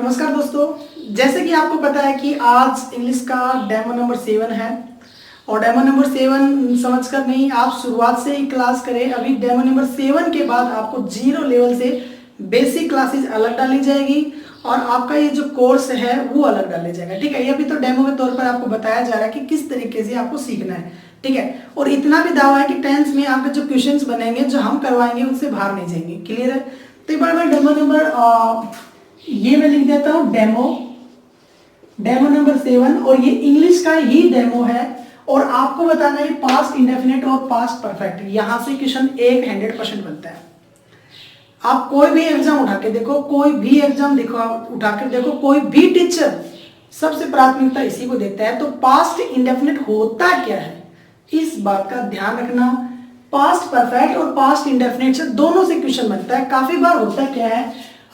नमस्कार दोस्तों, जैसे कि आपको पता है कि आज इंग्लिश का डेमो नंबर 7 है और डेमो नंबर 7 समझकर नहीं, आप शुरुआत से ही क्लास करें। अभी डेमो नंबर 7 के बाद आपको 0 लेवल से बेसिक क्लासेस अलग डाली जाएगी और आपका ये जो कोर्स है वो अलग डाले जाएगा। ठीक है, ये अभी तो डेमो के तौर पर आपको बताया जा रहा है कि किस तरीके से आपको सीखना है। ठीक है, और इतना भी दावा है कि 10th में आपके जो क्वेश्चंस बनेंगे जो हम करवाएंगे उनसे बाहर नहीं जाएंगे। क्लियर है? तो एक बार मैं डेमो नंबर ये मैं लिख देता हूं डेमो नंबर 7 और ये इंग्लिश का ही डेमो है और आपको बताना है पास्ट इंडेफिनिट और पास्ट परफेक्ट। यहां से क्वेश्चन 100% बनता है। आप कोई भी एग्जाम उठा के देखो, कोई भी एग्जाम उठा के देखो, कोई भी टीचर सबसे प्राथमिकता इसी को देता है। तो पास्ट इंडेफिनिट होता क्या है इस बात का ध्यान रखना। पास्ट परफेक्ट और पास्ट इंडेफिनिट से दोनों से क्वेश्चन बनता है। काफी बार होता क्या है,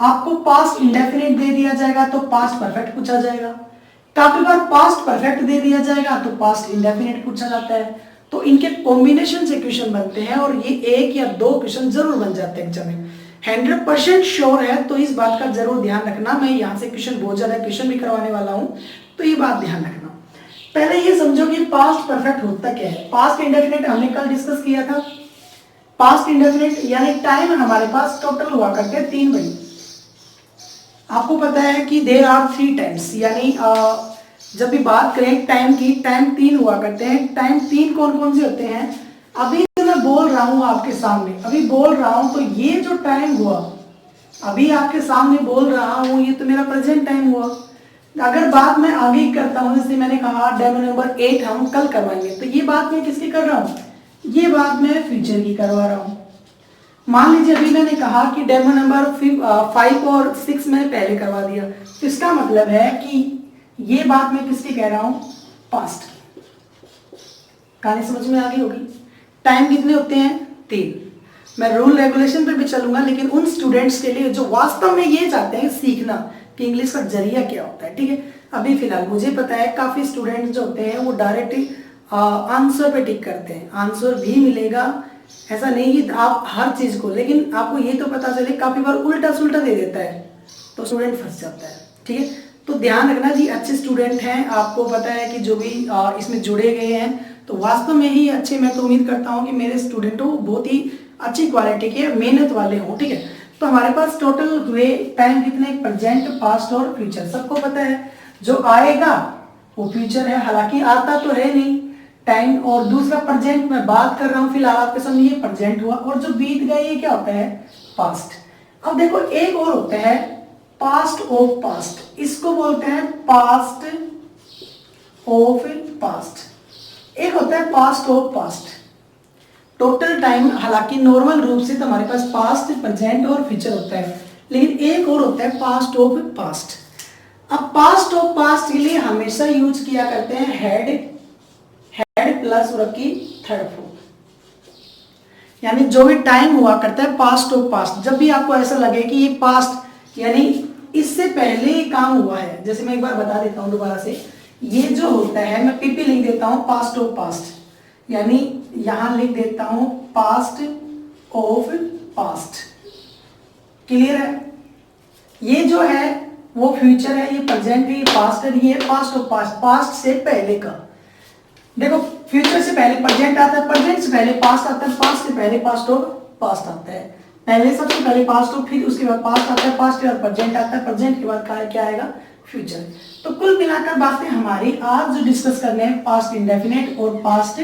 आपको पास्ट इंडेफिनिट दे दिया जाएगा तो पास्ट परफेक्ट पूछा जाएगा, काफी बार पास्ट परफेक्ट दे दिया जाएगा तो पास्ट इंडेफिनिट पूछा जाता है। तो इनके कॉम्बिनेशन से क्वेश्चन बनते हैं और ये 1 या 2 क्वेश्चन जरूर बन जाते हैं एग्जाम में। 100% श्योर है, तो इस बात का जरूर ध्यान रखना। मैं यहाँ से क्वेश्चन बहुत ज्यादा क्वेश्चन भी करवाने वाला हूँ, तो ये बात ध्यान रखना। पहले ये समझो कि पास्ट परफेक्ट होता क्या है। पास्ट इंडेफिनिट हमने कल डिस्कस किया था। पास्ट इंडेफिनिट यानी टाइम हमारे पास टोटल हुआ करते हैं 3 घंटे। आपको पता है कि देयर आर 3 टाइम्स, यानी जब भी बात करें टाइम की, टाइम 3 हुआ करते हैं। टाइम 3 कौन कौन से होते हैं? अभी जो मैं बोल रहा हूँ आपके सामने, अभी बोल रहा हूँ, तो ये जो टाइम हुआ अभी आपके सामने बोल रहा हूँ, ये तो मेरा प्रेजेंट टाइम हुआ। अगर बात मैं आगे करता हूँ, जैसे मैंने कहा डेमो नंबर 8 हम कल करवाएंगे, तो ये बात मैं किसकी कर रहा हूँ? ये बात मैं फ्यूचर की करवा रहा हूँ। मान लीजिए अभी मैंने कहा कि डेमो नंबर 5 और 6 मैंने पहले करवा दिया, तो इसका मतलब है कि ये बात मैं किसकी कह रहा हूं? पास्ट की। कहानी समझ में आ गई होगी। टाइम कितने होते हैं? 3। मैं रूल रेगुलेशन पे भी चलूंगा, लेकिन उन स्टूडेंट्स के लिए जो वास्तव में ये चाहते हैं सीखना कि इंग्लिश का जरिया क्या होता है। ठीक है, अभी फिलहाल मुझे पता है काफी स्टूडेंट्स जो होते हैं वो डायरेक्ट आंसर पे टिक करते हैं। आंसर भी मिलेगा, ऐसा नहीं कि आप हर चीज को, लेकिन आपको ये तो पता चले काफी बार उल्टा सुल्टा दे देता है तो स्टूडेंट फंस जाता है। ठीक है, तो ध्यान रखना जी, अच्छे स्टूडेंट हैं, आपको पता है कि जो भी इसमें जुड़े गए हैं तो वास्तव में ही अच्छे। मैं तो उम्मीद करता हूँ कि मेरे स्टूडेंट हो बहुत ही अच्छी क्वालिटी के, मेहनत वाले हों। ठीक है, तो हमारे पास टोटल हुए टाइम कितने? प्रेजेंट, पास्ट और फ्यूचर। सबको पता है जो आएगा वो फ्यूचर है, हालांकि आता तो है नहीं टाइम। और दूसरा प्रेजेंट, मैं बात कर रहा हूं फिलहाल आपके सामने, ये प्रेजेंट हुआ, और जो बीत गया ये क्या होता है? पास्ट। अब देखो एक और होता है पास्ट ऑफ पास्ट, इसको बोलते हैं पास्ट ऑफ पास्ट। एक होता है past of past. Total time, हालांकि नॉर्मल रूप से तो हमारे पास पास्ट, प्रेजेंट और फ्यूचर होता है, लेकिन एक और होता है पास्ट ऑफ पास्ट। अब पास्ट ऑफ पास्ट के लिए हमेशा यूज किया करते हैं हेड प्लस वर्ब की थर्ड फॉर्म, यानी जो भी टाइम हुआ करता है पास्ट ऑफ पास्ट। जब भी आपको ऐसा लगे कि ये पास्ट यानी इससे पहले ही काम हुआ है, जैसे मैं एक बार बता देता हूं दोबारा से, ये जो होता है मैं पीपी लिख देता हूं पास्ट ऑफ पास्ट, यानी यहां लिख देता हूं पास्ट ऑफ पास्ट। क्लियर है? ये जो है वो फ्यूचर है, ये प्रेजेंट है, ये पास्ट है, ये पास्ट ऑफ पास्ट, पास्ट से पहले का। देखो फ्यूचर से पहले प्रेजेंट आता है, प्रेजेंट से पहले पास्ट आता है, पास्ट से पहले पास्ट ऑफ पास्ट आता है। पहले सबसे पहले पास्ट ऑफ, फिर उसके बाद पास्ट आता है, पास्ट के बाद प्रेजेंट आता है, प्रेजेंट के बाद क्या आएगा? फ्यूचर। तो कुल मिलाकर बातें हमारी आज जो डिस्कस करने हैं पास्ट इंडेफिनिट और पास्ट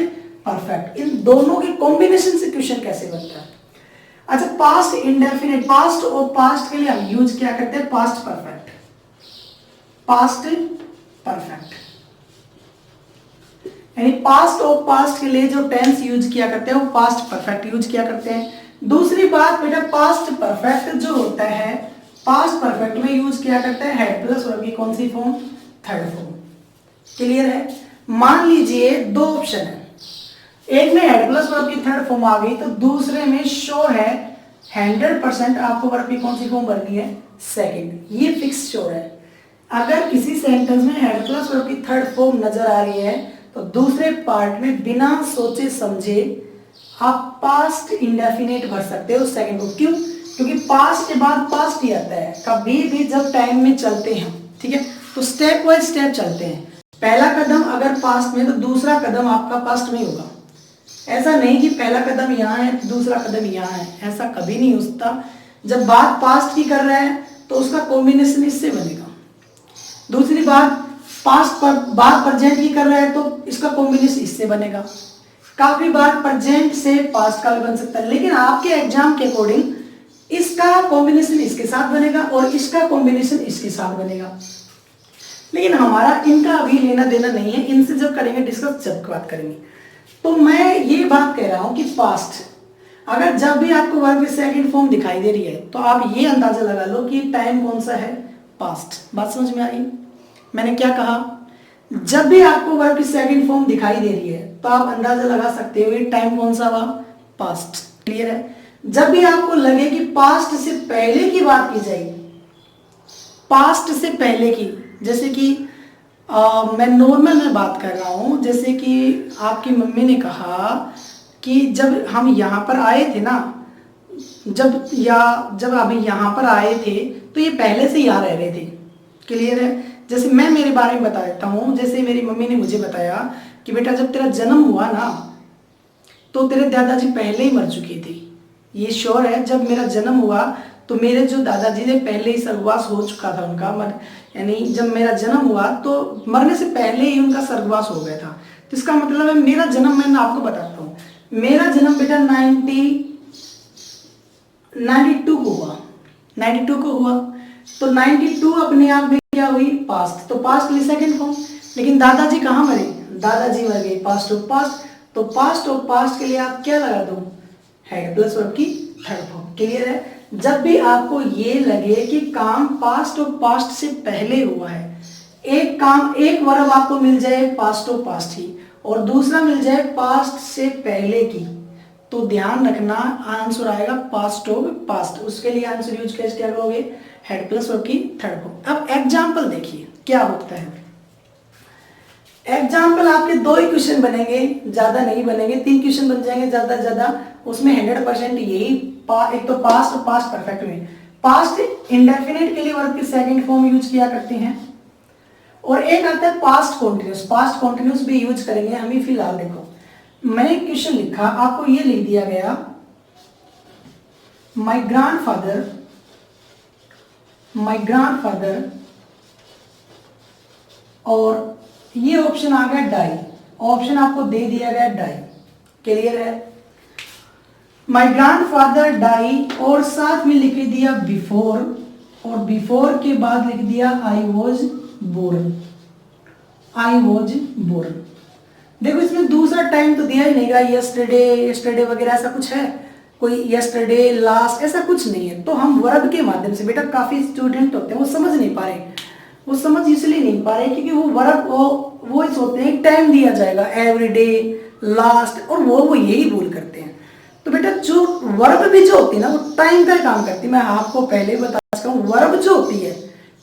परफेक्ट, इन दोनों के कॉम्बिनेशन से क्वेश्चन कैसे बनता है। अच्छा, पास्ट इंडेफिनिट, पास्ट और पास्ट के लिए हम यूज क्या करते हैं? पास्ट परफेक्ट, पास्ट परफेक्ट, यानी पास्ट और पास्ट के लिए जो टेंस यूज किया करते हैं वो पास्ट परफेक्ट यूज किया करते हैं। दूसरी बात बेटा, पास्ट परफेक्ट जो होता है, पास्ट परफेक्ट में यूज किया करते हैं हेड प्लस वर्ब की कौन सी फॉर्म? Third form. क्लियर है? मान लीजिए 2 ऑप्शन है, एक में हेड प्लस वर्ब की थर्ड फॉर्म आ गई, तो दूसरे में श्योर है 100% आपको वर्ब की कौन सी फॉर्म भरनी है? सेकंड। ये फिक्स श्योर है। अगर किसी सेंटेंस में हेड प्लस वर्ब की थर्ड फॉर्म नजर आ रही है तो दूसरे पार्ट में बिना सोचे समझे आप पास्ट इंडेफिनिट भर सकते हो सेकंड को। क्यों? क्योंकि पास्ट के बाद पास्ट ही आता है कभी भी जब टाइम में चलते हैं, ठीक है। तो स्टेप बाय स्टेप चलते हैं। पहला कदम अगर पास्ट में तो दूसरा कदम आपका पास्ट में होगा। ऐसा नहीं कि पहला कदम यहाँ है तो दूसरा कदम यहाँ है, ऐसा कभी नहीं हो सकता। जब बात पास्ट की कर रहा है तो उसका कॉम्बिनेशन इससे बनेगा। दूसरी बात, पास्ट पर बात प्रेजेंट की कर रहा है तो इसका कॉम्बिनेशन इससे बनेगा। काफी बार प्रेजेंट से पास्ट का भी बन सकता है, लेकिन आपके एग्जाम के अकॉर्डिंग इसका कॉम्बिनेशन इसके साथ बनेगा और इसका कॉम्बिनेशन इसके साथ बनेगा। लेकिन हमारा इनका अभी लेना देना नहीं है, इनसे जब करेंगे डिस्कस जब बात करेंगे। तो मैं ये बात कह रहा हूं कि पास्ट, अगर जब भी आपको वर्ब की सेकंड फॉर्म दिखाई दे रही है तो आप ये अंदाजा लगा लो कि टाइम कौन सा है, पास्ट। बात समझ में आई? मैंने क्या कहा? जब भी आपको वर्ब की सेकंड फॉर्म दिखाई दे रही है तो आप अंदाजा लगा सकते हो टाइम कौन सा हुआ, पास्ट। क्लियर है? जब भी आपको लगे कि पास्ट से पहले की बात की जाएगी, पास्ट से पहले की, जैसे कि मैं नॉर्मल में बात कर रहा हूं, जैसे कि आपकी मम्मी ने कहा कि जब हम यहाँ पर आए थे ना, जब अभी यहाँ पर आए थे तो ये पहले से यहाँ रह रहे थे। क्लियर है? जैसे मैं मेरे बारे में बता देता हूँ। जैसे मेरी मम्मी ने मुझे बताया कि बेटा जब तेरा जन्म हुआ ना तो तेरे दादाजी पहले ही मर चुके थे। ये श्योर है, जब मेरा जन्म हुआ तो मेरे जो दादाजी ने पहले ही स्वर्गवास हो चुका था उनका, यानी जब मेरा जन्म हुआ तो मरने से पहले ही उनका स्वर्गवास हो गया था। तो इसका मतलब है मेरा जन्म, मैं आपको बताता हूँ, मेरा जन्म बेटा 92 को हुआ। 92 को हुआ तो 92 अपने आप में क्या हुई, पास्ट। तो पास्ट ली सेकंड फॉर्म। लेकिन दादाजी कहाँ मरे, दादाजी मर गए, पास्ट ऑफ पास्ट। तो पास्ट ऑफ पास्ट के लिए आप क्या लगा दो, हेड प्लस वर्ब की थर्ड फॉर्म। क्लियर है? जब भी आपको ये लगे कि काम पास्ट ऑफ पास्ट से पहले हुआ है, एक काम, एक वर्ब आपको मिल जाए पास्ट ऑफ पास्ट ही और दूसरा मिल जाए पास्ट से पहले की, तो ध्यान रखना आंसर आएगा पास्ट ऑफ पास्ट। उसके लिए आंसर यूज कैसे क्या करोगे, हेड प्लस वर्ब की थर्ड फॉर्म। अब एग्जाम्पल देखिए क्या होता है। एग्जाम्पल आपके 2 ही क्वेश्चन बनेंगे, ज्यादा नहीं बनेंगे, 3 क्वेश्चन बन जाएंगे ज्यादा ज्यादा। उसमें 100% यही एक तो पास्ट और पास्ट परफेक्ट में। पास्ट इंडेफिनिट के लिए वर्ब की सेकंड फॉर्म यूज किया करते हैं और एक आता है पास्ट कॉन्टिन्यूस। पास्ट कॉन्टिन्यूस भी यूज करेंगे हम ही। फिलहाल देखो मैंने क्वेश्चन लिखा, आपको ये लिख दिया गया माई ग्रैंडफादर और ये ऑप्शन आ गया डाई, ऑप्शन आपको दे दिया गया डाई। क्लियर है? माई ग्रैंडफादर डाई और साथ में लिख दिया बिफोर, और बिफोर के बाद लिख दिया आई वॉज बोर्न। देखो इसमें दूसरा टाइम तो दिया ही नहीं, यस्टरडे वगैरह ऐसा कुछ है, कोई यस्टरडे लास्ट ऐसा कुछ नहीं है। तो हम वर्ब के माध्यम से, बेटा काफी स्टूडेंट होते हैं वो समझ नहीं पा रहे, वो समझ इसलिए नहीं पा रहे क्योंकि वो वर्ब वो इस होते हैं टाइम दिया जाएगा एवरीडे, लास्ट, और वो यही भूल करते हैं। तो बेटा जो वर्ब भी जो होती है ना वो टाइम का काम करती है। मैं आपको पहले बता चुका हूँ, वर्ब जो होती है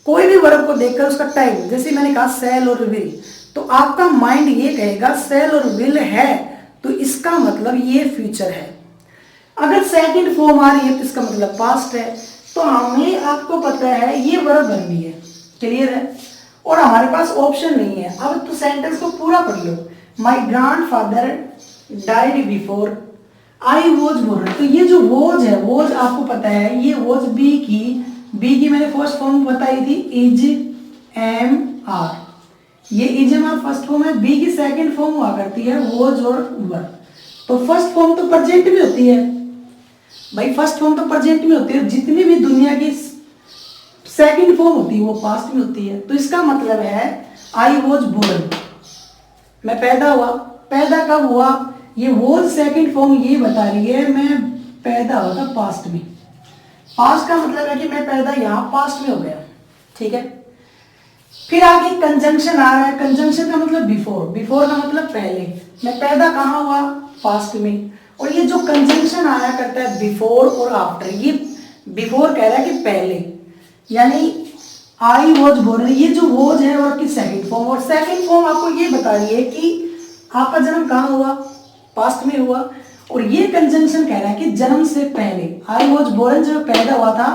कोई भी वर्ब को देखकर उसका टाइम, जैसे मैंने कहा सेल और विल, तो आपका माइंड ये कहेगा सेल और विल है तो इसका मतलब ये फ्यूचर है। अगर सेकंड फॉर्म आ रही है तो इसका मतलब पास्ट है। तो हमें, आपको पता है ये वर्ब बननी है। क्लियर है? और हमारे पास ऑप्शन नहीं है। अब तो सेंटेंस को पूरा पढ़ लो। My grandfather died before I was born. तो ये जो वॉज है, वॉज आपको पता है ये वॉज बी की मैंने फर्स्ट फॉर्म बताई थी इज एम आर। ये is M R first form है, बी की सेकंड फॉर्म हुआ करती है वॉज और वर। तो फर्स्ट फॉर्म तो प्रेजेंट में होती है भाई, फर्स्ट फॉर्म तो प्रेजेंट में होती है। जितनी भी दुनिया की सेकंड फॉर्म होती है वो पास्ट में होती है। तो इसका मतलब है आई वॉज बोर्न, मैं पैदा हुआ। पैदा कब हुआ, ये वॉज सेकंड फॉर्म ये बता रही है मैं पैदा हुआ था पास्ट में। पास्ट का मतलब है कि मैं पैदा यहाँ पास्ट में हो गया। ठीक है? फिर आगे कंजंक्शन आ रहा है। कंजंक्शन का मतलब बिफोर, बिफोर का मतलब पहले। मैं पैदा कहाँ हुआ, पास्ट में। और ये जो कंजंक्शन आया करता है बिफोर और आफ्टर, ये बिफोर कह रहा है कि पहले, यानी आई वॉज बोर्न, ये जो वॉज है और की सेकंड फॉर्म। और सेकंड फॉर्म आपको ये बता रही है कि आपका जन्म कहाँ हुआ, पास्ट में हुआ। और ये कंजंक्शन कह रहा है कि जन्म से पहले, आई वॉज बोर्न जब पैदा हुआ था,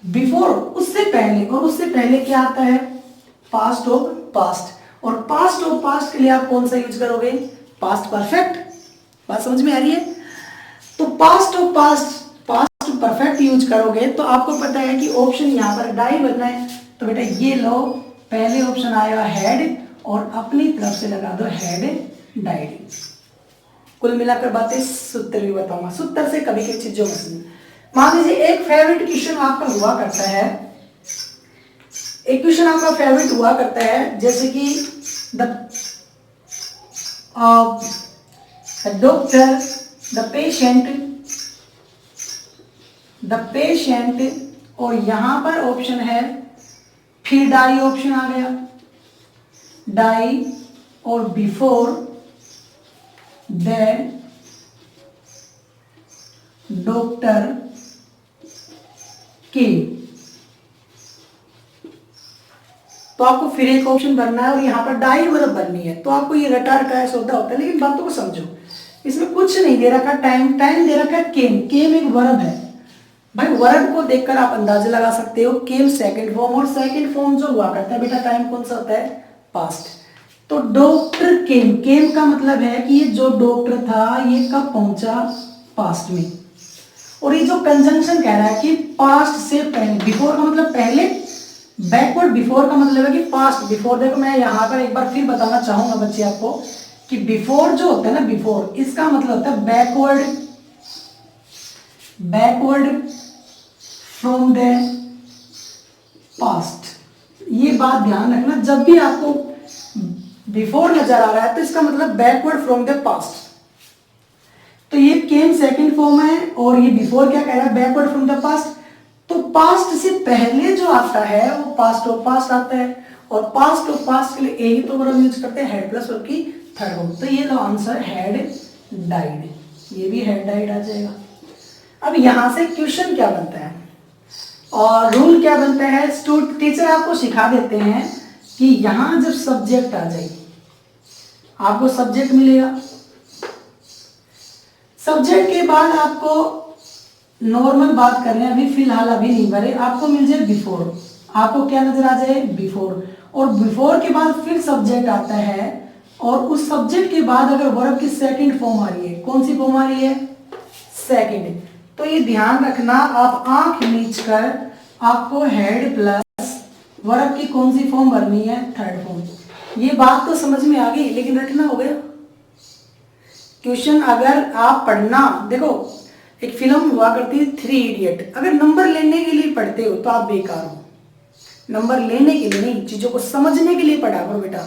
बिफोर उससे पहले, और उससे पहले क्या आता है, पास्ट ऑफ पास्ट। और पास्ट ऑफ पास्ट के लिए आप कौन सा यूज करोगे, पास्ट परफेक्ट। बात समझ में आ रही है? तो past of past, past perfect use करोगे तो आपको पता है कि ऑप्शन यहाँ पर डाई बनना है, तो बेटा ये लो, पहले ऑप्शन आएगा हेड, और अपनी तरफ से लगा दो हेड डाइड। कुल मिलाकर बातें सूत्र भी बताऊंगा, सूत्र से कभी कभी चीजों में। मान लीजिए एक फेवरेट क्वेश्चन आपका हुआ करता है, एक क्वेश्चन आपका फेवरेट हुआ करता है, जैसे कि द डॉक्टर, द पेशेंट, और यहां पर ऑप्शन है, फिर डाई ऑप्शन आ गया, डाई, और बिफोर द डॉक्टर किल। तो आपको फिर एक ऑप्शन भरना है और यहाँ पर डाई वर्ब भरनी है। तो आपको ये रटा रटा सौदा होता है, लेकिन बातों को समझो, इसमें कुछ नहीं दे रखा, टाइम दे रखा है केम। केम एक वर्ब है भाई, वर्ब को देखकर आप अंदाजा लगा सकते हो। केम सेकंड फॉर्म, और सेकंड फॉर्म जो हुआ करता है बेटा, टाइम कौन सा होता है, पास्ट। तो डॉक्टर केम, केम का मतलब है कि ये जो डॉक्टर था ये कब पहुंचा, पास्ट में। और ये जो कंजंक्शन कह रहा है कि पास्ट से पहले, बिफोर का मतलब पहले, बैकवर्ड बिफोर का मतलब है कि पास्ट बिफोर। देखो मैं यहाँ पर एक बार फिर बताना चाहूंगा बच्चे आपको कि बिफोर जो होता है ना, बिफोर, इसका मतलब होता है बैकवर्ड फ्रॉम द पास्ट। ये बात ध्यान रखना, जब भी आपको बिफोर नजर आ रहा है तो इसका मतलब बैकवर्ड फ्रॉम द पास्ट। तो ये केम सेकंड फॉर्म है, और ये बिफोर क्या कह रहा है, बैकवर्ड फ्रॉम द पास्ट। तो पास्ट से पहले जो आता है वो पास्ट ऑफ पास्ट आता है, और पास्ट ऑफ पास्ट के लिए यही तो वर्ब यूज करते हैं, हेड प्लस वर्ब की थर्ड फॉर्म। तो ये लो आंसर हेड डाइड, ये भी हेड डाइड आ जाएगा। अब यहां से क्वेश्चन क्या बनता है और रूल क्या बनता है, टीचर आपको सिखा देते हैं कि यहां जब सब्जेक्ट आ जाए, आपको सब्जेक्ट मिलेगा, सब्जेक्ट के बाद आपको नॉर्मल बात कर रहे हैं, अभी फिलहाल अभी नहीं भरे, आपको मिल जाए बिफोर। आपको क्या नजर आ जाए, बिफोर, और बिफोर के बाद फिर सब्जेक्ट आता है, और उस सब्जेक्ट के बाद अगर वर्ब की सेकंड फॉर्म आ रही है, कौन सी फॉर्म आ रही है, सेकंड। तो ये ध्यान रखना, आप आंख मीच कर आपको हेड प्लस वर्ब की कौन सी फॉर्म भरनी है, थर्ड फॉर्म। ये बात तो समझ में आ गई, लेकिन रखना हो गया क्वेश्चन। अगर आप पढ़ना, देखो एक फिल्म हुआ करती है 3 इडियट, अगर नंबर लेने के लिए पढ़ते हो तो आप बेकार हो। नंबर लेने के लिए नहीं, चीजों को समझने के लिए पढ़ा करो बेटा।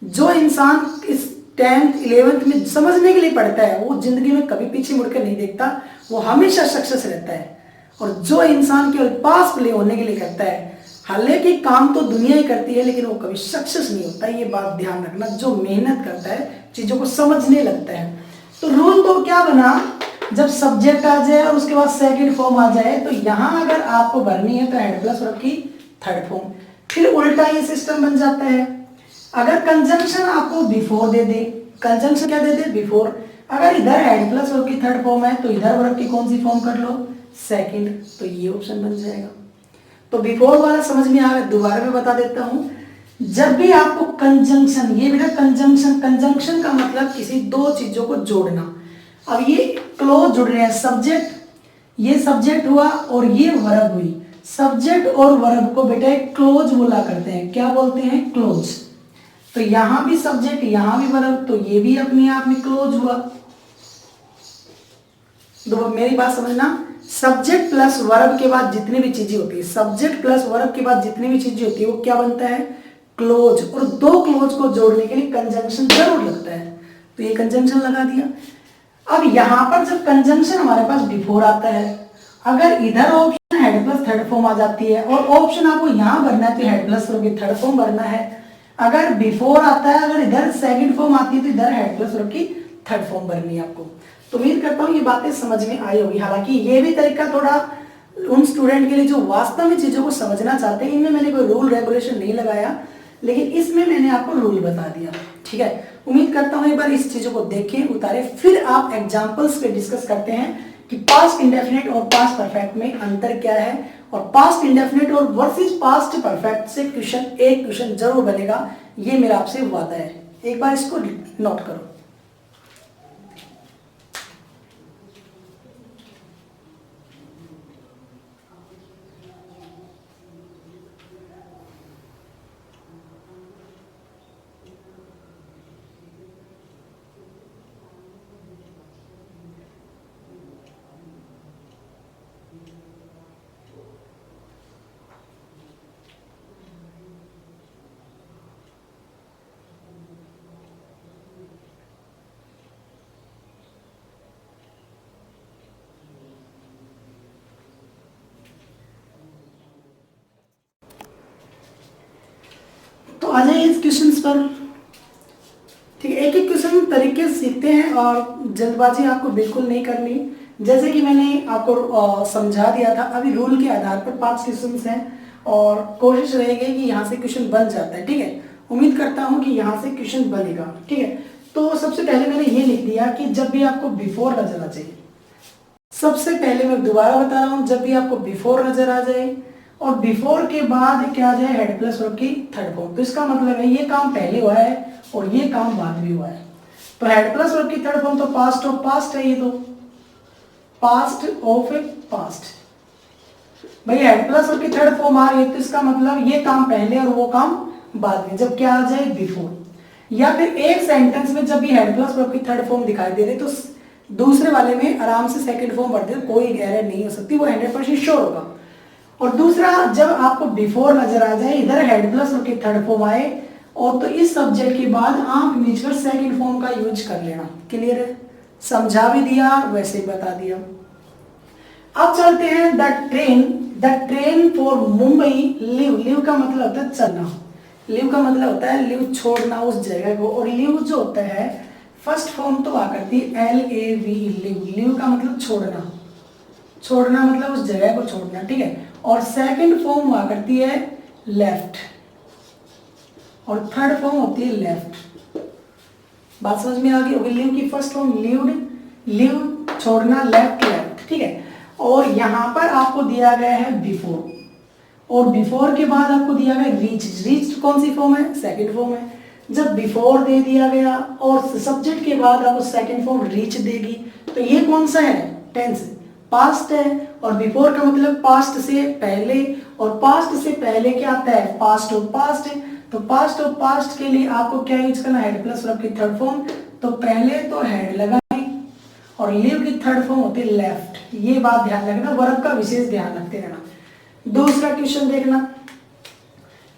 जो इंसान इस 10th 11th में समझने के लिए पढ़ता है वो जिंदगी में कभी पीछे मुड़कर नहीं देखता, वो हमेशा सक्सेस रहता है। और जो इंसान केवल पास प्ले होने के लिए करता है, हालांकि काम तो दुनिया ही करती है, लेकिन वो कभी सक्सेस नहीं होता। ये बात ध्यान रखना, जो मेहनत करता है, चीजों को समझने लगता है। तो रूल तो क्या बना, जब सब्जेक्ट आ जाए और उसके बाद सेकंड फॉर्म आ जाए, तो यहां अगर आपको भरनी है तो हेड प्लस वर्ब की थर्ड फॉर्म। फिर उल्टा ये सिस्टम बन जाता है, अगर कंजंक्शन आपको बिफोर दे दे, कंजंक्शन क्या दे दे, बिफोर, अगर इधर हेड प्लस वर्ब की थर्ड फॉर्म है तो इधर वर्ब की कौन सी फॉर्म कर लो, सेकंड। तो ये ऑप्शन बन जाएगा। तो बिफोर वाला समझ में आ गया, दोबारा मैं बता देता हूं। जब भी आपको कंजंक्शन, ये बेटा कंजंक्शन, कंजंक्शन का मतलब किसी दो चीजों को जोड़ना। अब ये क्लोज जुड़ रहे हैं, सब्जेक्ट, ये सब्जेक्ट हुआ और ये वर्ब हुई। सब्जेक्ट और वर्ब को बेटा क्लोज बोला करते हैं, क्या बोलते हैं, क्लोज। तो यहां भी सब्जेक्ट, यहां भी वर्ब, तो ये भी अपने आप में क्लोज हुआ। तो मेरी बात समझना, सब्जेक्ट प्लस वर्ब के बाद जितनी भी चीजें होती है, सब्जेक्ट प्लस वर्ब के बाद जितनी भी चीजें होती है वो क्या बनता है, क्लोज। और दो क्लोज को जोड़ने के लिए कंजंक्शन जरूर लगता है, तो ये कंजंक्शन लगा दिया। अब यहां पर जब कंजंक्शन हमारे पास बिफोर आता है, अगर इधर option head plus third form आ जाती है और ऑप्शन आपको यहां भरना है तो हेड प्लस वर्ब की थर्ड फॉर्म भरना है। अगर बिफोर आता है, अगर इधर सेकंड फॉर्म आती है तो इधर हेड प्लस वर्ब की थर्ड फॉर्म भरनी है आपको। तो उम्मीद करता हूँ ये बातें समझ में आई होगी। हालांकि ये भी तरीका थोड़ा उन स्टूडेंट के लिए जो वास्तव में चीजों को समझना चाहते हैं, इनमें मैंने कोई रूल रेगुलेशन नहीं लगाया, लेकिन इसमें मैंने आपको रूल बता दिया, ठीक है। उम्मीद करता हूँ एक बार इस चीज़ों को देखें, उतारें, फिर आप एग्जाम्पल्स पे डिस्कस करते हैं कि पास्ट इंडेफिनिट और पास्ट परफेक्ट में अंतर क्या है, और पास्ट इंडेफिनिट और वर्सेस पास्ट परफेक्ट से एक क्वेश्चन जरूर बनेगा, ये मेरा आपसे वादा है। एक बार इसको नोट करो। तो आ जाइए इस क्वेश्चंस पर। ठीक है, एक एक क्वेश्चन तरीके से सीखते हैं और जल्दबाजी आपको बिल्कुल नहीं करनी। जैसे कि मैंने आपको समझा दिया था, अभी रूल के आधार पर 5 क्वेश्चंस हैं और कोशिश रहेगी कि यहाँ से क्वेश्चन बन जाता है। ठीक है, उम्मीद करता हूँ कि यहाँ से क्वेश्चन बनेगा। ठीक है, तो सबसे पहले मैंने ये लिख दिया कि जब भी आपको बिफोर नजर आ जाए, सबसे पहले मैं दोबारा बता रहा हूँ, जब भी आपको बिफोर नजर आ जाए और बिफोर के बाद क्या आ जाए, हेड प्लस वर्ब की थर्ड फॉर्म, तो इसका मतलब है ये काम पहले हुआ है और ये काम बाद में हुआ है। तो हेड प्लस वर्ब की थर्ड फॉर्म तो पास्ट ऑफ पास्ट है, ये तो पास्ट ऑफ पास्ट। भाई हेड प्लस वर्ब की थर्ड फॉर्म आ रही है तो इसका मतलब ये काम पहले और वो काम बाद में, जब क्या आ जाए, बिफोर। या फिर एक सेंटेंस में जब भी हेड प्लस वर्ब की थर्ड फॉर्म दिखाई दे रही तो दूसरे वाले में आराम से सेकंड फॉर्म भर दे, कोई एरर नहीं हो सकती, वो 100% श्योर होगा। और दूसरा, जब आपको बिफोर नजर आ जाए, इधर हेड प्लस वर्ब की थर्ड फॉर्म आए और तो इस सब्जेक्ट के बाद आंख मीचकर सेकंड फॉर्म का यूज कर लेना। क्लियर है? समझा भी दिया, वैसे ही बता दिया। अब चलते हैं the train for Mumbai leave. Leave का मतलब होता है चलना, लीव का मतलब होता है लीव छोड़ना उस जगह को, और लीव जो होता है फर्स्ट फॉर्म तो आ करती है LAV, लीव। लीव का मतलब छोड़ना, छोड़ना मतलब उस जगह को छोड़ना। ठीक है, और सेकंड फॉर्म हुआ करती है लेफ्ट और थर्ड फॉर्म होती है लेफ्ट। बात समझ में आ गई होगी? लीव की फर्स्ट फॉर्म लीव्ड, लीव छोड़ना, लेफ्ट लेफ्ट। ठीक है, और यहां पर आपको दिया गया है बिफोर, और बिफोर के बाद आपको दिया गया रीच। रीच कौन सी फॉर्म है? सेकंड फॉर्म है। जब बिफोर दे दिया गया और सब्जेक्ट के बाद आपको सेकंड फॉर्म रीच देगी, तो ये कौन सा है? टेंस, पास्ट है। और बिफोर का मतलब पास्ट से पहले, और पास्ट से पहले क्या आता है? Past of past. तो पास्ट ऑफ पास्ट के लिए आपको क्या यूज करना? हेड प्लस वर्ब की थर्ड फॉर्म। तो पहले तो हेड लगाएं और लीव की थर्ड फॉर्म होती है लेफ्ट। ये बात ध्यान रखना, वर्ब का विशेष ध्यान रखते रहना। दूसरा क्वेश्चन देखना,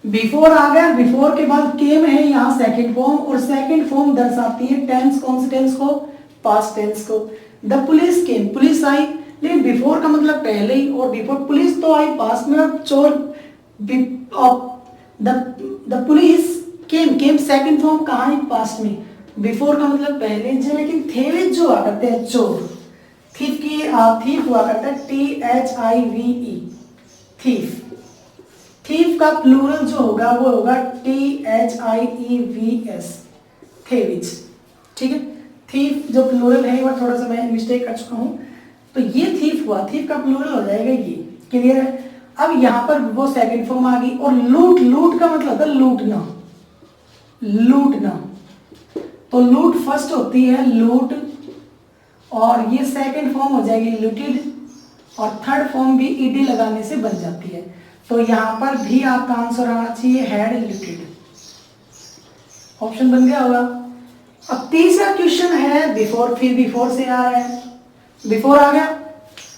बिफोर आ गया, बिफोर के बाद केम है यहाँ सेकंड फॉर्म, और सेकंड फॉर्म दर्शाती है टेंस। कौन से टेंस को? पास्ट टेंस को। द पुलिस केम, पुलिस आई, लेकिन बिफोर का मतलब पहले ही, और बिफोर पुलिस तो आई पास्ट में, और चोर the police came, came second form कहाँ है? पास्ट में। बिफोर का मतलब पहले, लेकिन थे जो आ करते हैं चोर, थीफ की थीफ हुआ करता है THIVE, थीफ। थीफ का प्लूरल जो होगा वो होगा THIEVS, थेविच। ठीक है, थीफ जो प्लूरल है, वो थोड़ा सा मैं मिस्टेक कर चुका हूँ, तो ये थीफ हुआ, थीफ का प्लूरल हो जाएगा ये। क्लियर है? अब यहाँ पर वो सेकंड फॉर्म आ गई। और लूट, लूट का मतलब होता है लूटना, लूटना। तो लूट फर्स्ट होती है लूट, और ये सेकंड फॉर्म हो जाएगी लूटेड, और थर्ड फॉर्म भी ed लगाने से बन जाती है। तो यहां पर भी आपका आंसर आना चाहिए हेड लूटेड। ऑप्शन बन गया होगा। अब तीसरा क्वेश्चन है बिफोर, फिर बिफोर से आ रहा है, बिफोर आ गया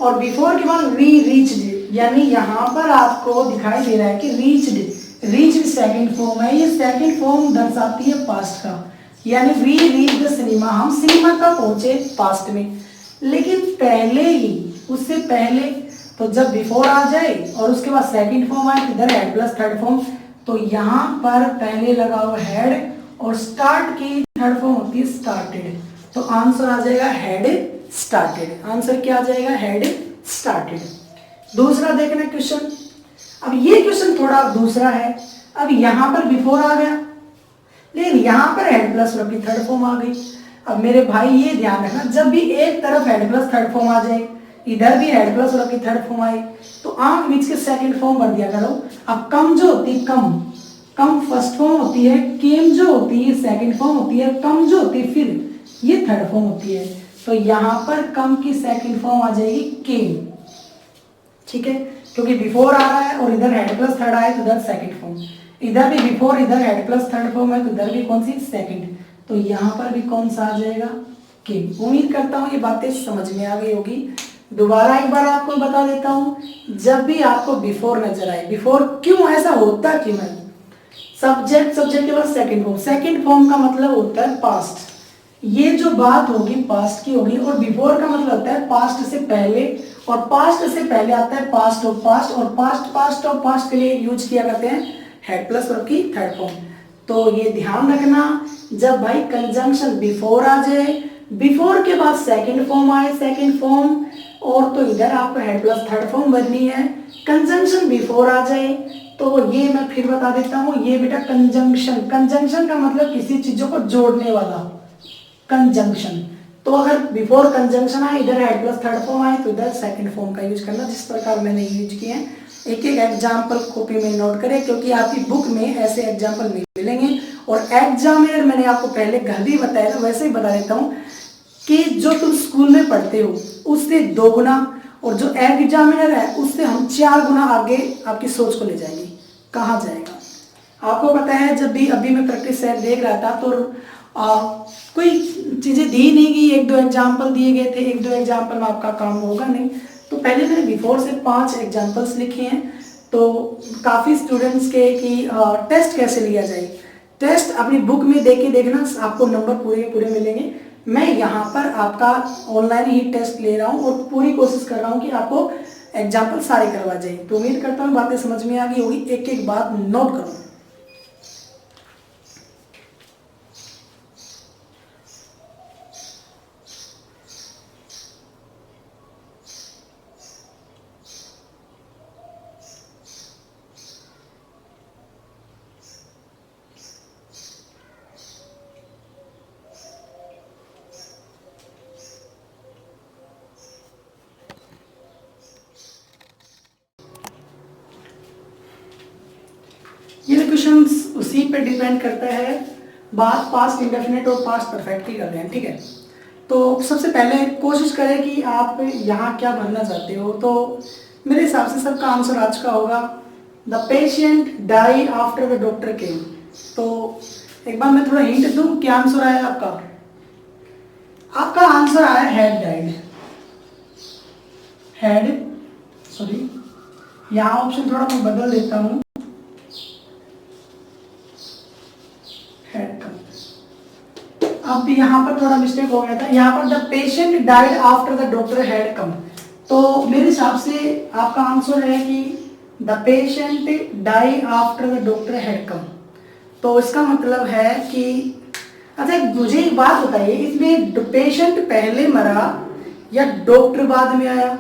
और बिफोर के बाद रीच्ड, यानी यहां पर आपको दिखाई दे रहा है कि रीच्ड, रीच्ड सेकंड फॉर्म है। ये सेकंड फॉर्म दर्शाती है पास्ट का, यानी वी रीच द सिनेमा, हम सिनेमा तक पहुंचे पास्ट में। लेकिन पहले ही, उससे पहले, तो जब बिफोर आ जाए और उसके बाद सेकंड फॉर्म आए, इधर हेड प्लस थर्ड फॉर्म, तो यहाँ पर पहले लगा हुआ हेड, और स्टार्ट की थर्ड फॉर्म होती है स्टार्टेड। तो आंसर आ जाएगा हेड स्टार्टेड। आंसर क्या आ जाएगा? Head started. दूसरा देखना क्वेश्चन। अब ये क्वेश्चन थोड़ा दूसरा है। अब यहाँ पर बिफोर आ गया, लेकिन यहाँ पर हेड प्लस वर्ब की थर्ड फॉर्म आ गई। अब मेरे भाई ये ध्यान रखना, जब भी एक तरफ हेड प्लस थर्ड फॉर्म आ जाए, इधर भी हेड प्लस वर्ब की थर्ड फॉर्म आई, तो आंख बीच के सेकंड फॉर्म भर दिया करो। अब कम जो होती है, कम फर्स्ट फॉर्म होती है, केम जो होती है सेकंड फॉर्म होती है, कम जो होती है फिर ये थर्ड फॉर्म होती है। तो यहाँ पर कम की सेकंड फॉर्म आ जाएगी केम, ठीक है, क्योंकि बिफोर आ रहा है और इधर हेड प्लस थर्ड आए तो इधर सेकंड फॉर्म, इधर भी बिफोर, इधर हेड प्लस थर्ड फॉर्म है तो इधर भी कौन सी सेकंड, तो यहाँ पर भी कौन सा आ जाएगा केम। उम्मीद करता हूँ ये बातें समझ में आ गई होगी। दोबारा एक बार आपको बता देता हूँ, जब भी आपको बिफोर नजर आए, बिफोर क्यों ऐसा होता क्यों है, सब्जेक्ट के बाद सेकंड फॉर्म का मतलब होता है पास्ट, ये जो बात होगी पास्ट की होगी, और बिफोर का मतलब होता है पास्ट से पहले, और पास्ट से पहले आता है पास्ट ऑफ पास्ट, और पास्ट ऑफ पास्ट के लिए यूज किया करते हैं हेड प्लस वर्ब की थर्ड फॉर्म। तो ये ध्यान रखना, जब भाई कंजंक्शन बिफोर आ जाए, बिफोर के बाद सेकंड फॉर्म आए, सेकंड फॉर्म, और तो इधर आपको हेड प्लस थर्ड फॉर्म बननी है। कंजंक्शन बिफोर आ जाए तो ये मैं फिर बता देता हूँ, ये बेटा कंजंक्शन का मतलब किसी चीजों को जोड़ने वाला कंजंक्शन। तो अगर बिफोर कंजंक्शन आए, इधर हेड प्लस थर्ड फॉर्म आए तो इधर सेकंड फॉर्म का यूज करना, जिस प्रकार मैंने यूज किए हैं। एक एक एग्जाम्पल कॉपी में नोट करें, क्योंकि आपकी बुक में ऐसे एग्जाम्पल नहीं मिलेंगे। और एग्जामिनर मैंने आपको पहले घर भी बताया था, वैसे ही बता देता हूँ कि जो तुम स्कूल में पढ़ते हो उससे 2 गुना, और जो एग्जामिनर है उससे हम 4 गुना आगे आपकी सोच को ले जाएंगे। कहाँ जाएगा आपको पता है, जब भी अभी मैं प्रैक्टिस सेट देख रहा था तो कोई चीज़ें दी नहीं गई, 1-2 एग्जाम्पल दिए गए थे, 1-2 एग्जाम्पल में आपका काम होगा नहीं। तो पहले मैंने बिफोर से 5 एग्जाम्पल्स लिखे हैं। तो काफ़ी स्टूडेंट्स के कि टेस्ट कैसे लिया जाए, टेस्ट अपनी बुक में देख के देखना, आपको नंबर पूरे के पूरे मिलेंगे। मैं यहाँ पर आपका ऑनलाइन ही टेस्ट ले रहा हूँ और पूरी कोशिश कर रहा हूँ कि आपको एग्जाम्पल सारे करवा जाए। तो उम्मीद करता हूँ बातें समझ में आ गई होगी, एक एक बात नोट करो। ये क्वेश्चंस उसी पे डिपेंड करता है, बात पास्ट इंडेफिनिट और पास्ट परफेक्ट की कर रहे हैं, ठीक है। तो सबसे पहले कोशिश करें कि आप यहाँ क्या भरना चाहते हो। तो मेरे हिसाब से सबका आंसर आज का होगा, the patient die after the doctor came. तो एक बार मैं थोड़ा हिंट दूँ, क्या आंसर आया आपका? आपका आंसर आया हैड डाइड, सॉरी यहाँ ऑप्शन थोड़ा मैं बदल देता हूँ, अब यहाँ पर थोड़ा मिस्टेक हो गया था, यहाँ पर the patient died after the doctor had come. तो मेरे हिसाब से आपका आंसर है कि the patient die after the doctor had come. तो इसका मतलब है कि, अच्छा मुझे एक बात बताइए, इसमें पेशेंट पहले मरा या डॉक्टर बाद में आया,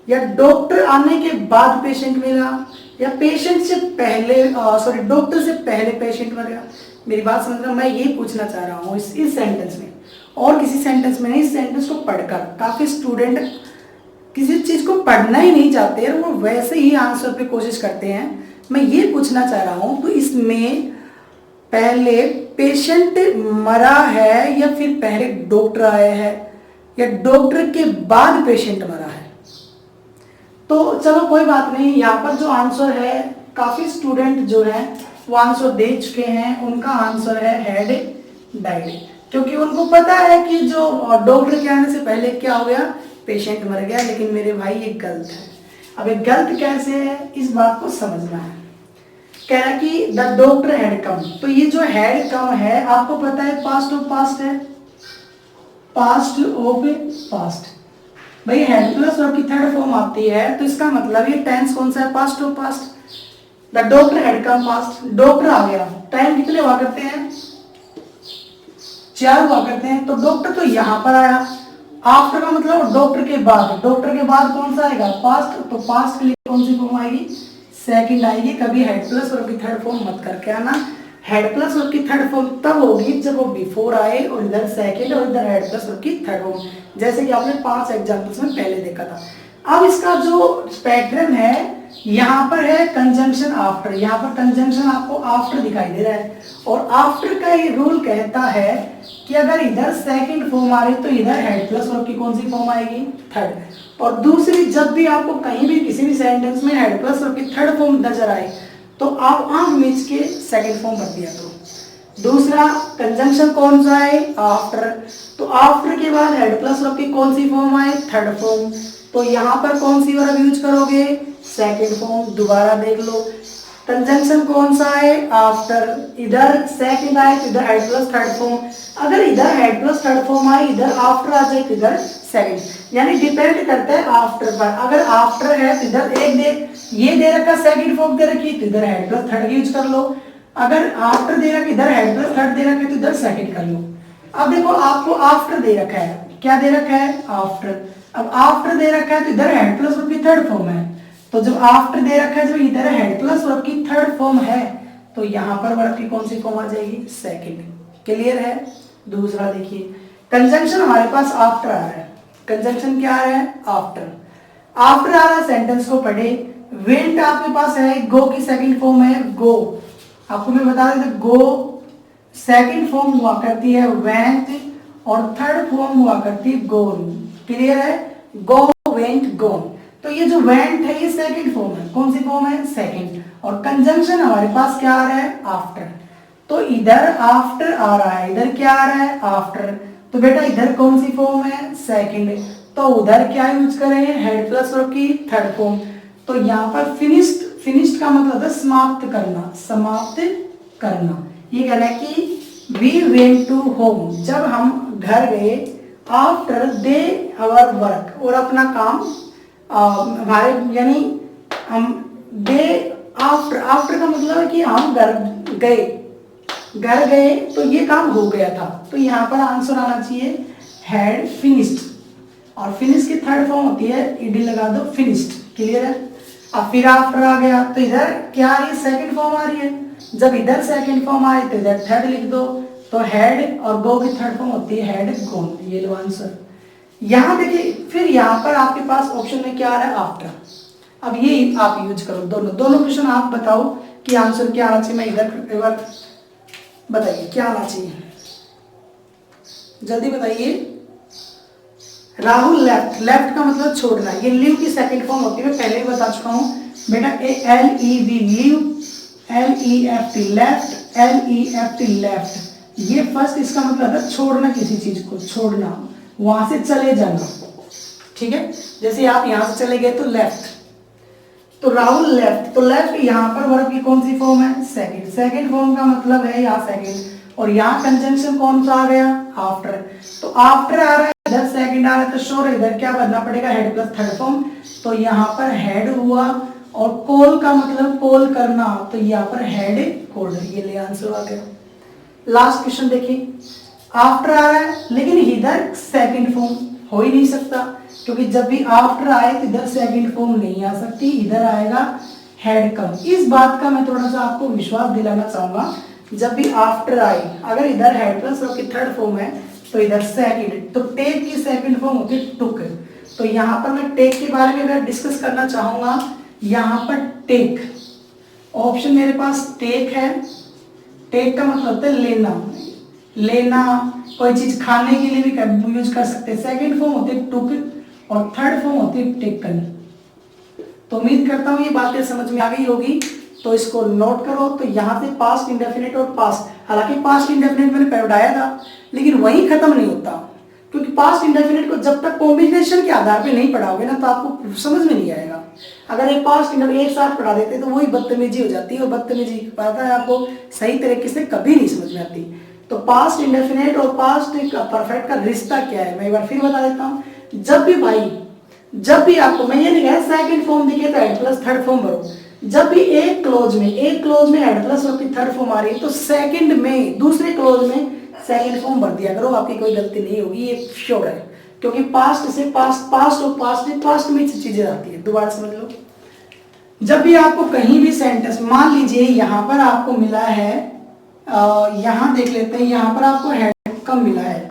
या डॉक्टर आने के बाद पेशेंट मिला, या पेशेंट से पहले डॉक्टर से पहले पेशेंट मरा? मेरी बात समझ रहे हो, मैं ये पूछना चाह रहा हूँ इस सेंटेंस में, और किसी सेंटेंस में नहीं। इस सेंटेंस को पढ़कर काफ़ी स्टूडेंट किसी चीज़ को पढ़ना ही नहीं चाहते हैं, वो वैसे ही आंसर पे कोशिश करते हैं। मैं ये पूछना चाह रहा हूँ, तो इसमें पहले पेशेंट मरा है या फिर पहले डॉक्टर आया है, या डॉक्टर के बाद पेशेंट मरा है? तो चलो कोई बात नहीं, यहाँ पर जो आंसर है, काफ़ी स्टूडेंट जो है वो आंसर दे चुके हैं, उनका आंसर है हैड डाइड, क्योंकि उनको पता है कि जो डॉक्टर के आने से पहले क्या हो गया, पेशेंट मर गया। लेकिन मेरे भाई ये गलत है। अब ये गलत कैसे है, इस बात को समझना है। कह रहा कि द डॉक्टर हैड कम, तो ये जो हैड कम है आपको पता है पास्ट ऑफ पास्ट है, पास्ट ऑफ पास्ट। भाई हैड प्लस वर्ब की थर्ड फॉर्म आती है, तो इसका मतलब ये टेंस कौन सा है, past of past. The doctor had come past, doctor आ गया, टाइम कितने हुआ करते हैं, 4 हुआ करते हैं। तो डॉक्टर तो यहाँ पर आया, आफ्टर का मतलब डॉक्टर के बाद, डॉक्टर के बाद कौन सा आएगा, पास्ट। तो पास्ट के लिए कौन सी फॉर्म आएगी, सेकंड आएगी। कभी हेड प्लस वर्ब की थर्ड फॉर्म मत करके आना, हेड प्लस वर्ब की थर्ड फॉर्म तब होगी जब वो बिफोर आए और इधर सेकंड और इधर हेड प्लस वर्ब की थर्ड फॉर्म, जैसे कि आपने 5 एग्जांपल्स में पहले देखा था। अब इसका जो पैटर्न है, यहाँ पर है कंजंक्शन आफ्टर, यहाँ पर कंजंक्शन आपको आफ्टर दिखाई दे रहा है, और आफ्टर का ये रूल कहता है कि अगर इधर सेकंड फॉर्म आ रही तो इधर हेड प्लस वर्ब की कौन सी फॉर्म आएगी, थर्ड। और दूसरी, जब भी आपको कहीं भी किसी भी सेंटेंस में हेड प्लस वर्ब की थर्ड फॉर्म नजर आए तो आप आंख मीच के सेकंड फॉर्म भर दिया करो। दूसरा कंजंक्शन कौन सा है, आफ्टर, तो आफ्टर के बाद हेड प्लस वर्ब की कौन सी फॉर्म आए, थर्ड फॉर्म, तो यहाँ पर कौन सी वर्ब यूज करोगे, सेकंड फॉर्म। दोबारा देख लो, कंजंक्शन कौन सा है, आफ्टर, इधर सेकंड आए तो इधर हेड प्लस थर्ड फॉर्म, अगर इधर हेड प्लस थर्ड फॉर्म आए इधर आफ्टर आ जाए तो इधर सेकंड, यानी डिपेंड करता है आफ्टर पर। अगर आफ्टर है तो इधर एक ये दे रखा सेकंड फॉर्म दे रखी तो इधर हेड प्लस थर्ड यूज कर लो, अगर आफ्टर दे रखा इधर हेड प्लस थर्ड दे रखा है तो इधर सेकंड कर लो। अब देखो आपको आफ्टर दे रखा है, क्या दे रखा है, आफ्टर। अब आफ्टर दे रखा है तो इधर हेड प्लस वर्ब की थर्ड फॉर्म है, तो जब आफ्टर दे रखा है जब इधर हेड प्लस वर्ब की थर्ड फॉर्म है तो यहाँ पर वर्ब की कौन सी फॉर्म आ जाएगी, सेकंड। क्लियर है। दूसरा देखिए, कंजंक्शन हमारे पास आफ्टर आ रहा है, कंजंक्शन क्या आ रहा है, आफ्टर। आफ्टर आ रहा, सेंटेंस को पढ़े, वेंट आपके पास है, गो की सेकंड फॉर्म है गो, आपको मैं बता देता, गो सेकंड फॉर्म हुआ करती है वेंट और थर्ड फॉर्म हुआ करती है गोन। क्लियर है, गो वेंट गोन, तो ये जो वेंट है ये सेकंड फॉर्म है, कौन सी फॉर्म है, सेकंड, और कंजंक्शन हमारे पास क्या आ रहा है, आफ्टर, तो इधर आफ्टर आ रहा है, इधर क्या आ रहा है, आफ्टर, तो बेटा इधर कौन सी फॉर्म है, सेकंड, तो उधर क्या यूज करें, हेड प्लस वर्ब की थर्ड फॉर्म। तो यहाँ पर फिनिश्ड, फिनिश्ड का मतलब है समाप्त करना, समाप्त करना। ये कह रहा है कि वी वेंट टू होम, जब हम घर गए, आफ्टर दे आवर वर्क, और अपना काम हमारे, यानी हम दे आफ्टर, आफ्टर का मतलब है कि हम घर गए तो ये काम हो गया था, तो यहाँ पर आंसर आना चाहिए हैड फिनिश्ड, और फिनिश की थर्ड फॉर्म होती है ईडी लगा दो, फिनिश्ड। क्लियर है। अब फिर आफ्टर आ गया तो इधर क्या आ रही है, सेकंड फॉर्म आ रही है, जब इधर सेकंड फॉर्म आए तो इधर थर्ड लिख दो, तो हेड और गो की थर्ड फॉर्म होती है हेड गोन। ये लो आंसर। यहाँ देखिए, फिर यहाँ पर आपके पास ऑप्शन में क्या आ रहा है, आफ्टर। अब ये आप यूज करो, दोनों क्वेश्चन आप बताओ कि आंसर क्या आना चाहिए। मैं इधर एक बार बताइए क्या आना चाहिए, जल्दी बताइए। राहुल लेफ्ट, लेफ्ट का मतलब छोड़ना, ये लीव की सेकंड फॉर्म होती है, मैं पहले ही बता चुका हूँ बेटा, LEV leave, LEFT left, LEFT left, ये फर्स्ट इसका मतलब है छोड़ना, किसी चीज को छोड़ना, वहां से चले जाना। ठीक है, जैसे आप यहां से चले गए तो लेफ्ट, तो राहुल लेफ्ट, तो लेफ्ट यहाँ पर वर्ब की कौन सी फॉर्म है, सेकंड, सेकंड फॉर्म का मतलब है यहाँ सेकंड, और यहाँ कंजंक्शन कौन सा आ गया, आफ्टर, तो आफ्टर आ रहा है, इधर सेकंड आ रहा है, तो श्योर इधर क्या बनना पड़ेगा, हेड प्लस थर्ड फॉर्म, तो यहाँ पर हेड हुआ, और कॉल का मतलब कॉल करना, तो यहाँ पर हेड कॉल्ड, ये ले आंसर आ गया। लास्ट क्वेश्चन देखिए, आफ्टर आ रहा है लेकिन इधर सेकंड फॉर्म हो ही नहीं सकता, क्योंकि जब भी आफ्टर आए तो इधर सेकंड फॉर्म नहीं आ सकती, इधर आएगा हेड कम। इस बात का मैं थोड़ा सा आपको विश्वास दिलाना चाहूंगा, जब भी आफ्टर आए, अगर इधर हेड प्लस वर्ब की थर्ड फॉर्म है तो इधर सेकंड, तो टेक की सेकंड फॉर्म होती है टुक, तो यहाँ पर मैं टेक के बारे में अगर डिस्कस करना चाहूंगा, यहाँ पर टेक ऑप्शन मेरे पास टेक है, टेक का मतलब होता है लेना, लेना, कोई चीज खाने के लिए भी यूज कर सकते हैं। सेकंड फॉर्म होती है टुक और थर्ड फॉर्म होती है टेकन। तो उम्मीद करता हूँ ये बातें समझ में आ गई होगी, तो इसको नोट करो। तो यहाँ से पास्ट इंडेफिनिट और पास्ट, हालांकि पास्ट इंडेफिनिट मैंने पढ़ाया था लेकिन वही खत्म नहीं होता, क्योंकि पास्ट इंडेफिनिट को जब तक कॉम्बिनेशन के आधार पे नहीं पढ़ाओगे ना तो आपको समझ में नहीं आएगा। अगर ये पास्ट इंडेफिनिट एक साथ पढ़ा देते तो वही बदतमीजी हो जाती है, और बदतमीजी पता है आपको सही तरीके से कभी नहीं समझ में आती। तो पास्ट इंडेफिनिट और पास्ट परफेक्ट का रिश्ता क्या है मैं एक बार फिर बता देता हूँ। जब भी भाई, जब भी आपको, मैं ये नहीं कह रहा सेकंड फॉर्म दिखे तो हेड प्लस थर्ड फॉर्म भरो, जब भी एक क्लोज में हेड प्लस वर्ब की थर्ड फॉर्म आ रही है तो सेकंड में, दूसरे क्लोज में सेकंड फॉर्म भर दिया करो, आपकी कोई गलती नहीं होगी, ये श्योर है। क्योंकि पास्ट से पास्ट और पास्ट में चीजें आती है। दोबारा समझ लो, जब भी आपको कहीं भी सेंटेंस, मान लीजिए यहाँ पर आपको मिला है यहाँ देख लेते हैं, यहाँ पर आपको हेड कम मिला है,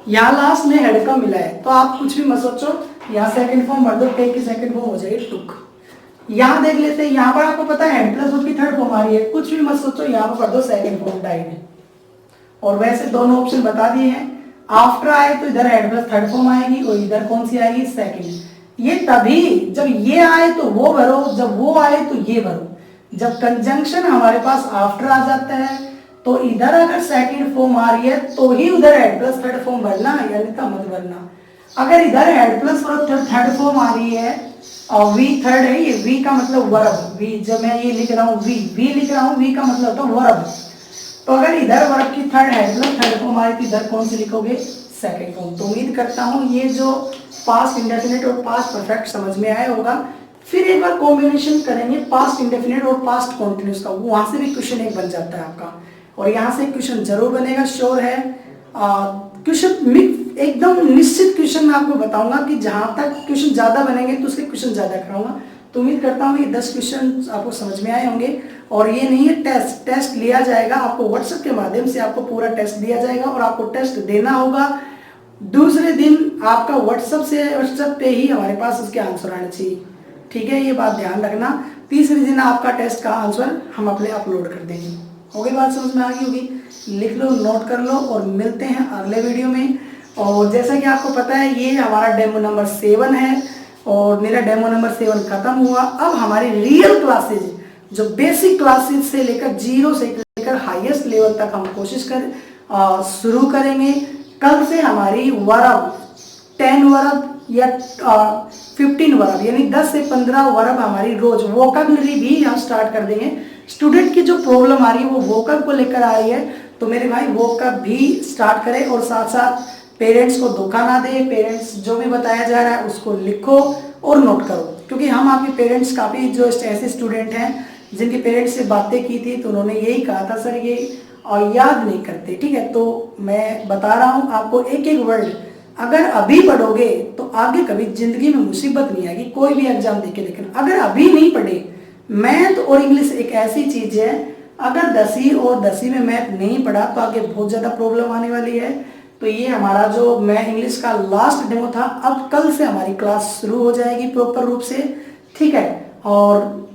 यहाँ लास्ट में हेड कम मिला है, तो आप कुछ भी मत सोचो, यहाँ सेकंड फॉर्म भर दो, टेक की सेकंड फॉर्म हो जाएगी टुक। यहाँ देख लेते हैं, यहाँ पर आपको पता है हेड प्लस उसकी थर्ड फॉर्म आ रही है, कुछ भी मत सोचो, यहाँ पर भर दो सेकंड फॉर्म डाइड। और वैसे दोनों ऑप्शन बता दिए हैं, आफ्टर आए तो इधर हेड प्लस थर्ड फॉर्म आएगी और इधर कौन सी आएगी, सेकंड। ये तभी जब ये आए तो वो भरो, जब वो आए तो ये भरो। जब कंजंक्शन हमारे पास आफ्टर आ जाता है तो इधर अगर सेकंड फॉर्म आ रही है तो ही उधर हेड प्लस थर्ड फॉर्म भरना, यानी का मत भरना। अगर इधर हेड प्लस और थर्ड फॉर्म आ रही है और वी थर्ड है, ये वी का मतलब वर्ब, वी जब मैं ये लिख रहा हूँ वी लिख रहा हूँ, वी का मतलब होता है वर्ब। तो अगर इधर वर्ब की third head plus third form आई तो इधर कौन सी लिखोगे, सेकंड फॉर्म। तो उम्मीद करता हूँ ये जो पास्ट इंडेफिनिट और पास्ट परफेक्ट समझ में आया होगा। फिर एक बार कॉम्बिनेशन करेंगे पास्ट इंडेफिनिट और पास्ट कॉन्टिन्यूस का, वहां से भी क्वेश्चन एक बन जाता है आपका, और यहाँ से क्वेश्चन जरूर बनेगा, श्योर है। क्वेश्चन एकदम निश्चित क्वेश्चन मैं आपको बताऊंगा कि जहां तक क्वेश्चन ज्यादा बनेंगे तो उसके क्वेश्चन ज्यादा कराऊंगा। तो उम्मीद करता हूँ ये 10 क्वेश्चन आपको समझ में आए होंगे। और ये नहीं है टेस्ट लिया जाएगा आपको व्हाट्सएप के माध्यम से, आपको पूरा टेस्ट दिया जाएगा और आपको टेस्ट देना होगा। दूसरे दिन आपका व्हाट्सएप पे ही हमारे पास उसके आंसर आने चाहिए, ठीक है, ये बात ध्यान रखना। तीसरे दिन आपका टेस्ट का आंसर हम अपने अपलोड कर देंगे। हो गई बात, समझ में आ गई होगी, लिख लो, नोट कर लो, और मिलते हैं अगले वीडियो में। और जैसा कि आपको पता है ये हमारा डेमो नंबर 7 है और मेरा डेमो नंबर 7 खत्म हुआ। अब हमारी रियल क्लासेज जो बेसिक क्लासेज से लेकर 0 से लेकर हाईएस्ट लेवल तक हम कोशिश शुरू करेंगे। कल से हमारी वर्ब 10 वर्ब या 15 वर्ब यानी 10 से 15 वर्ब हमारी रोज, वोकैबुलरी भी हम स्टार्ट कर देंगे। स्टूडेंट की जो प्रॉब्लम आ रही है वो वोकैब को लेकर आ रही है, तो मेरे भाई वोकैब भी स्टार्ट करें और साथ साथ पेरेंट्स को धोखा ना दे। पेरेंट्स जो भी बताया जा रहा है उसको लिखो और नोट करो, क्योंकि हम आपके पेरेंट्स काफ़ी जो ऐसे स्टूडेंट हैं जिनके पेरेंट्स से बातें की थी तो उन्होंने यही कहा था सर ये और याद नहीं करते, ठीक है। तो मैं बता रहा हूँ आपको एक एक वर्ड अगर अभी पढ़ोगे तो आगे कभी जिंदगी में मुसीबत नहीं आएगी, कोई भी एग्जाम देके। लेकिन अगर अभी नहीं पढ़े, मैथ और इंग्लिश एक ऐसी चीज है, अगर 10वीं और 10वीं में मैथ नहीं पढ़ा तो आगे बहुत ज्यादा प्रॉब्लम आने वाली है। तो ये हमारा जो मैं इंग्लिश का लास्ट डेमो था, अब कल से हमारी क्लास शुरू हो जाएगी प्रॉपर रूप से, ठीक है। और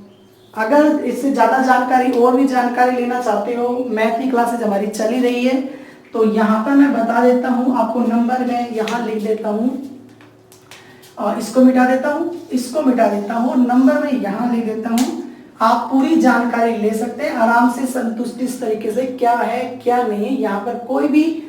अगर इससे ज़्यादा जानकारी और भी जानकारी लेना चाहते हो, मैथ की क्लासेज हमारी चल ही रही है, तो यहाँ पर मैं बता देता हूँ आपको, नंबर मैं यहाँ लिख देता हूँ और इसको मिटा देता हूँ, इसको मिटा देता हूँ, नंबर मैं यहाँ लिख देता हूँ। आप पूरी जानकारी ले सकते हैं आराम से, संतुष्टि इस तरीके से क्या है क्या नहीं है। यहाँ पर कोई भी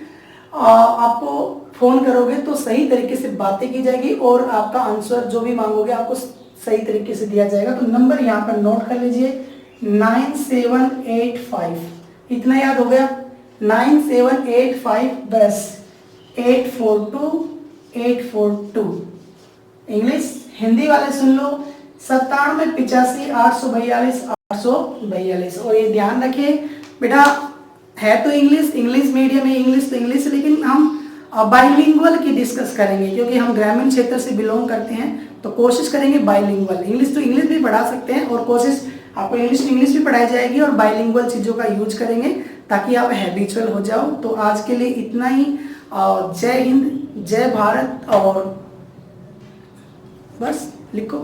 आपको फोन करोगे तो सही तरीके से बातें की जाएगी और आपका आंसर जो भी मांगोगे आपको सही तरीके से दिया जाएगा। तो नंबर यहाँ पर नोट कर लीजिए 9785, इतना याद हो गया, 9785 बस 842842। इंग्लिश हिंदी वाले सुन लो 9785 842 और ये ध्यान रखिए बेटा, है तो इंग्लिश मीडियम है, इंग्लिश तो इंग्लिश, लेकिन हम बाइलिंगुअल की डिस्कस करेंगे क्योंकि हम ग्रामीण क्षेत्र से बिलोंग करते हैं, तो कोशिश करेंगे बाइलिंगुअल। इंग्लिश तो इंग्लिश भी पढ़ा सकते हैं और कोशिश आपको इंग्लिश भी पढ़ाई जाएगी और बाइलिंगुअल चीज़ों का यूज करेंगे ताकि आप हैबिचुअल हो जाओ। तो आज के लिए इतना ही। जय हिंद, जय भारत, और बस लिखो।